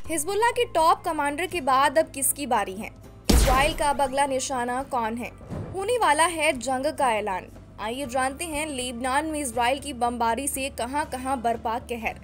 Hezbollah के top commander के बाद अब किसकी बारी है? इजराइल का अब अगला निशाना कौन है? होने वाला है जंग का ऐलान। आइए जानते हैं लेबनान में इजराइल की बमबारी से कहां-कहां बरपा कहर।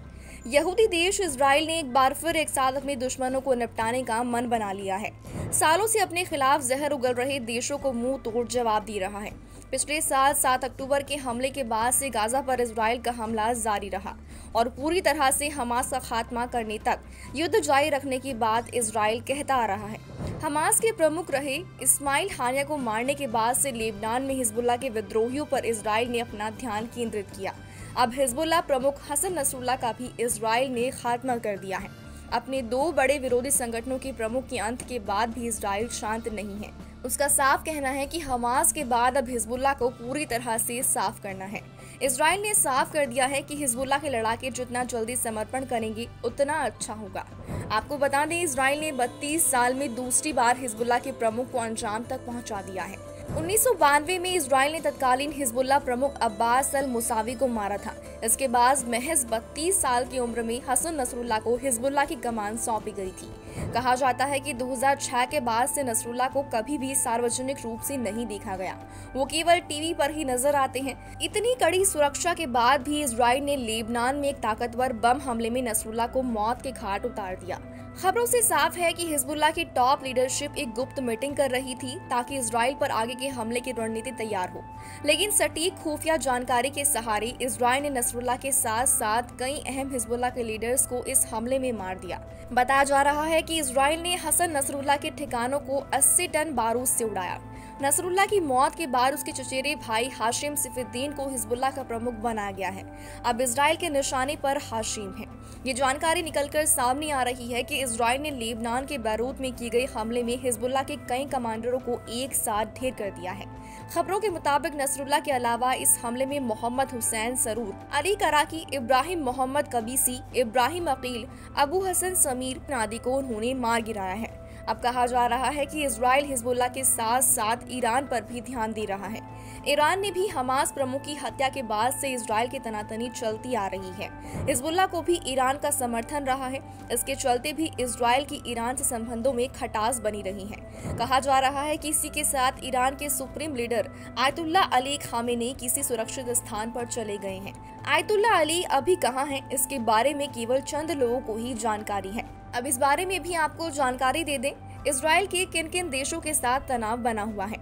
यहूदी देश इजराइल ने एक बार फिर एक साथ अपने दुश्मनों को निपटाने का मन बना लिया है। सालों से अपने खिलाफ जहर उगल रहे देशों को मुंह तोड़ जवाब दे रहा है। पिछले साल 7 अक्टूबर के हमले के बाद से गाजा पर इजराइल का हमला जारी रहा और पूरी तरह से हमास का खात्मा करने तक युद्ध जारी रखने की बात इजराइल कहता आ रहा है। हमास के प्रमुख रहे इस्माइल हानिया को मारने के बाद से लेबनान में हिजबुल्लाह के विद्रोहियों पर इजराइल ने अपना ध्यान केंद्रित किया। अब हिजबुल्लाह प्रमुख हसन नसरुल्लाह का भी इजराइल ने खात्मा कर दिया है। अपने दो बड़े विरोधी संगठनों के प्रमुख के अंत के बाद भी इजराइल शांत नहीं है। उसका साफ कहना है कि हमास के बाद अब हिजबुल्लाह को पूरी तरह से साफ करना है। इजराइल ने साफ कर दिया है कि हिजबुल्लाह के लड़ाके जितना जल्दी समर्पण करेंगे उतना अच्छा होगा। आपको बता दें, इजराइल ने 32 साल में दूसरी बार हिजबुल्लाह के प्रमुख को अंजाम तक पहुंचा दिया है। 1992 में इजराइल ने तत्कालीन हिजबुल्लाह प्रमुख अब्बास अल मुसावी को मारा था। इसके बाद महज 32 साल की उम्र में हसन नसरुल्लाह को हिजबुल्लाह की कमान सौंपी गई थी। कहा जाता है कि 2006 के बाद से नसरुल्लाह को कभी भी सार्वजनिक रूप से नहीं देखा गया। वो केवल टीवी पर ही नजर आते हैं। इतनी कड़ी सुरक्षा के बाद भी इजराइल ने लेबनान में एक ताकतवर बम हमले में नसरुल्लाह को मौत के घाट उतार दिया। खबरों से साफ है कि हिजबुल्लाह की टॉप लीडरशिप एक गुप्त मीटिंग कर रही थी ताकि इजराइल पर आगे के हमले की रणनीति तैयार हो। लेकिन सटीक खुफिया जानकारी के सहारे इजराइल ने नसरुल्लाह के साथ साथ कई अहम हिजबुल्लाह के लीडर्स को इस हमले में मार दिया। बताया जा रहा है कि इजराइल ने हसन नसरुल्लाह के ठिकानों को 80 टन बारूद से उड़ाया। नसरुल्लाह की मौत के बाद उसके चचेरे भाई हाशिम सिफुद्दीन को हिजबुल्लाह का प्रमुख बनाया गया है। अब इजराइल के निशाने पर हाशिम है। ये जानकारी निकलकर सामने आ रही है कि इजराइल ने लेबनान के बैरूत में की गई हमले में हिजबुल्लाह के कई कमांडरों को एक साथ ढेर कर दिया है। खबरों के मुताबिक नसरुल्लाह के अलावा इस हमले में मोहम्मद हुसैन सरूर, अली कराकी, इब्राहिम मोहम्मद कबीसी, इब्राहिम अकील, अबू हसन समीर आदि को उन्होंने मार गिराया है। अब कहा जा रहा है कि इजराइल हिजबुल्लाह के साथ साथ ईरान पर भी ध्यान दे रहा है। ईरान ने भी हमास प्रमुख की हत्या के बाद से इजराइल की तनातनी चलती आ रही है। हिजबुल्लाह को भी ईरान का समर्थन रहा है। इसके चलते भी इजराइल की ईरान से संबंधों में खटास बनी रही है। कहा जा रहा है कि इसी के साथ ईरान के supreme leader Ayatollah Ali Khamenei किसी सुरक्षित स्थान पर चले गए हैं। आयतुल्लाह अली अभी कहाँ हैं, इसके बारे में केवल चंद लोगों को ही जानकारी है। अब इस बारे में भी आपको जानकारी दे दें, इजराइल के किन किन देशों के साथ तनाव बना हुआ है।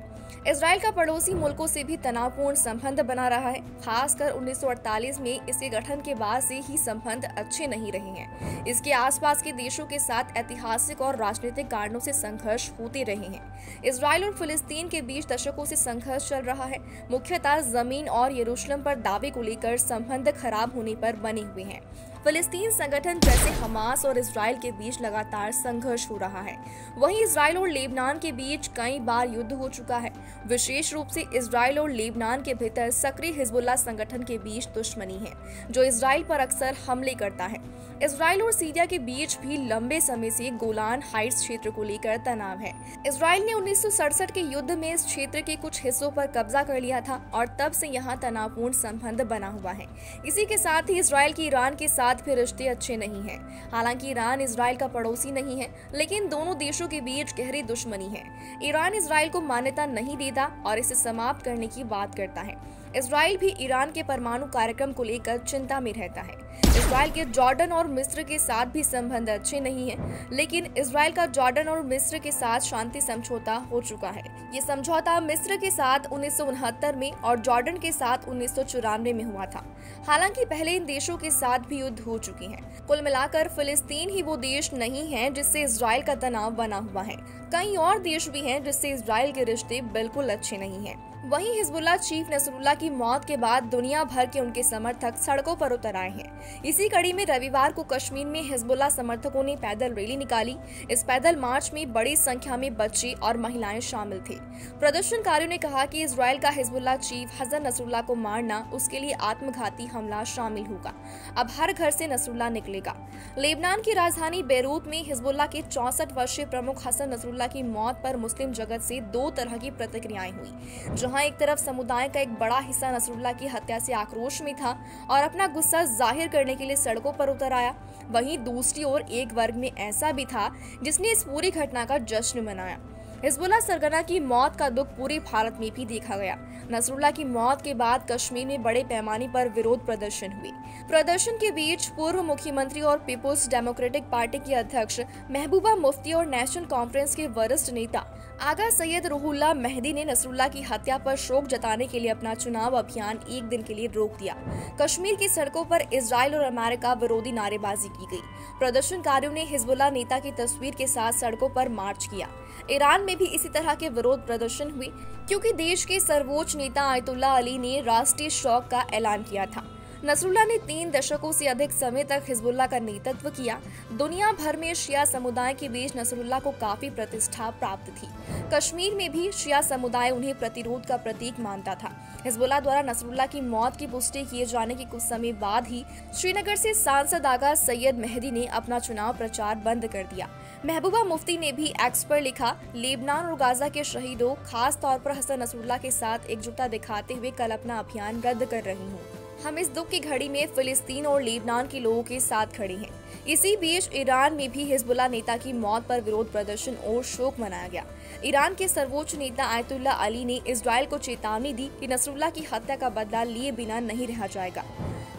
इजराइल का पड़ोसी मुल्कों से भी तनावपूर्ण संबंध बना रहा है। खासकर 1948 में इसके गठन के बाद से ही संबंध अच्छे नहीं रहे हैं। इसके आसपास के देशों के साथ ऐतिहासिक और राजनीतिक कारणों से संघर्ष होते रहे हैं। इजराइल और फिलिस्तीन के बीच दशकों से संघर्ष चल रहा है। मुख्यतः जमीन और यरूशलेम पर दावे को लेकर संबंध खराब होने पर बने हुए हैं। फिलिस्तीन संगठन जैसे हमास और इजराइल के बीच लगातार संघर्ष हो रहा है। वहीं इजराइल और लेबनान के बीच कई बार युद्ध हो चुका है। विशेष रूप से इजराइल और लेबनान के भीतर सक्रिय हिजबुल्लाह संगठन के बीच दुश्मनी है, जो इजराइल पर अक्सर हमले करता है। इजराइल और सीरिया के बीच भी लंबे समय से गोलान हाइट्स क्षेत्र को लेकर तनाव है। इजराइल ने 1967 के युद्ध में इस क्षेत्र के कुछ हिस्सों पर कब्जा कर लिया था और तब से यहाँ तनावपूर्ण संबंध बना हुआ है। इसी के साथ ही इजराइल की ईरान के साथ भी रिश्ते अच्छे नहीं हैं। हालांकि ईरान इजराइल का पड़ोसी नहीं है, लेकिन दोनों देशों के बीच गहरी दुश्मनी है। ईरान इजराइल को मान्यता नहीं देता और इसे समाप्त करने की बात करता है। इजराइल भी ईरान के परमाणु कार्यक्रम को लेकर चिंता में रहता है। इजराइल के जॉर्डन और मिस्र के साथ भी संबंध अच्छे नहीं हैं, लेकिन इजराइल का जॉर्डन और मिस्र के साथ शांति समझौता हो चुका है। ये समझौता मिस्र के साथ 1969 में और जॉर्डन के साथ 1994 में हुआ था। हालांकि पहले इन देशों के साथ भी युद्ध हो चुके हैं। कुल मिलाकर फिलिस्तीन ही वो देश नहीं है जिससे इजराइल का तनाव बना हुआ है। कई और देश भी हैं जिससे इजराइल के रिश्ते बिल्कुल अच्छे नहीं हैं। वहीं हिजबुल्लाह चीफ नसरुल्लाह की मौत के बाद दुनिया भर के उनके समर्थक सड़कों पर उतर आए हैं। इसी कड़ी में रविवार को कश्मीर में हिजबुल्लाह समर्थकों ने पैदल रैली निकाली। इस पैदल मार्च में बड़ी संख्या में बच्चे और महिलाएं शामिल थे। प्रदर्शनकारियों ने कहा कि इजराइल का हिजबुल्लाह चीफ हसन नसरुल्लाह को मारना उसके लिए आत्मघाती हमला शामिल होगा। अब हर घर से नसरुल्लाह निकलेगा। लेबनान की राजधानी बेरूत में हिजबुल्लाह के 64 वर्षीय प्रमुख हसन नसरुल्लाह की मौत पर मुस्लिम जगत से दो तरह की प्रतिक्रियाएं हुई। जहां एक तरफ समुदाय का एक बड़ा हिस्सा नसरुल्लाह की हत्या से आक्रोश में था और अपना गुस्सा जाहिर करने के लिए सड़कों पर उतर आया, वहीं दूसरी ओर एक वर्ग में ऐसा भी था जिसने इस पूरी घटना का जश्न मनाया। हिजबुल्लाह सरगना की मौत का दुख पूरे भारत में भी देखा गया। नसरुल्लाह की मौत के बाद कश्मीर में बड़े पैमाने पर विरोध प्रदर्शन हुए। प्रदर्शन के बीच पूर्व मुख्यमंत्री और पीपुल्स डेमोक्रेटिक पार्टी की अध्यक्ष महबूबा मुफ्ती और नेशनल कॉन्फ्रेंस के वरिष्ठ नेता आगा सैयद रूहुल्लाह मेहदी ने नसरुल्लाह की हत्या पर शोक जताने के लिए अपना चुनाव अभियान एक दिन के लिए रोक दिया। कश्मीर की सड़कों पर इजराइल और अमेरिका विरोधी नारेबाजी की गई। प्रदर्शनकारियों ने हिजबुल्लाह नेता की तस्वीर के साथ सड़कों पर मार्च किया। ईरान में भी इसी तरह के विरोध प्रदर्शन हुए क्योंकि देश के सर्वोच्च नेता आयतुल्लाह अली ने राष्ट्रीय शोक का ऐलान किया था। नसरुल्लाह ने 3 दशकों से अधिक समय तक हिजबुल्लाह का नेतृत्व किया। दुनिया भर में शिया समुदाय के बीच नसरुल्लाह को काफी प्रतिष्ठा प्राप्त थी। कश्मीर में भी शिया समुदाय उन्हें प्रतिरोध का प्रतीक मानता था। हिजबुल्लाह द्वारा नसरुल्लाह की मौत की पुष्टि किए जाने के कुछ समय बाद ही श्रीनगर से सांसद आगा सैयद मेहदी ने अपना चुनाव प्रचार बंद कर दिया। महबूबा मुफ्ती ने भी एक्स पर लिखा, लेबनान और गाजा के शहीदों, खास तौर पर हसन नसरुल्लाह के साथ एकजुटता दिखाते हुए कल अपना अभियान रद्द कर रही हूँ। हम इस दुख की घड़ी में फिलिस्तीन और लेबनान के लोगों के साथ खड़े हैं। इसी बीच ईरान में भी हिजबुल्लाह नेता की मौत पर विरोध प्रदर्शन और शोक मनाया गया। ईरान के सर्वोच्च नेता आयतुल्लाह अली ने इजराइल को चेतावनी दी कि नसरुल्लाह की हत्या का बदला लिए बिना नहीं रहा जाएगा।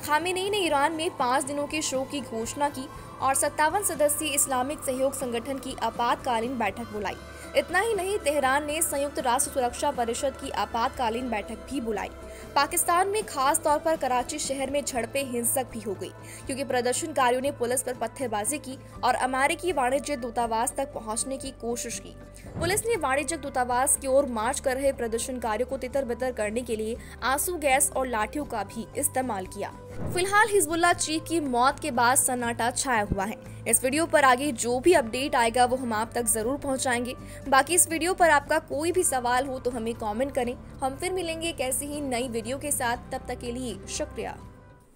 खामेनेई ने ईरान में 5 दिनों के शोक की घोषणा की और 57 सदस्यीय इस्लामिक सहयोग संगठन की आपातकालीन बैठक बुलाई। इतना ही नहीं, तेहरान ने संयुक्त राष्ट्र सुरक्षा परिषद की आपातकालीन बैठक भी बुलाई। पाकिस्तान में खास तौर पर कराची शहर में झड़पें हिंसक भी हो गई क्योंकि प्रदर्शनकारियों ने पुलिस पर पत्थरबाजी की और अमेरिकी वाणिज्य दूतावास तक पहुंचने की कोशिश की। पुलिस ने वाणिज्यिक दूतावास की ओर मार्च कर रहे प्रदर्शनकारियों को तितर-बितर करने के लिए आंसू गैस और लाठियों का भी इस्तेमाल किया। फिलहाल हिजबुल्लाह चीफ की मौत के बाद सन्नाटा छाया हुआ है। इस वीडियो पर आगे जो भी अपडेट आएगा वो हम आप तक जरूर पहुंचाएंगे। बाकी इस वीडियो पर आपका कोई भी सवाल हो तो हमें कमेंट करें। हम फिर मिलेंगे एक ऐसी ही नई वीडियो के साथ। तब तक के लिए शुक्रिया।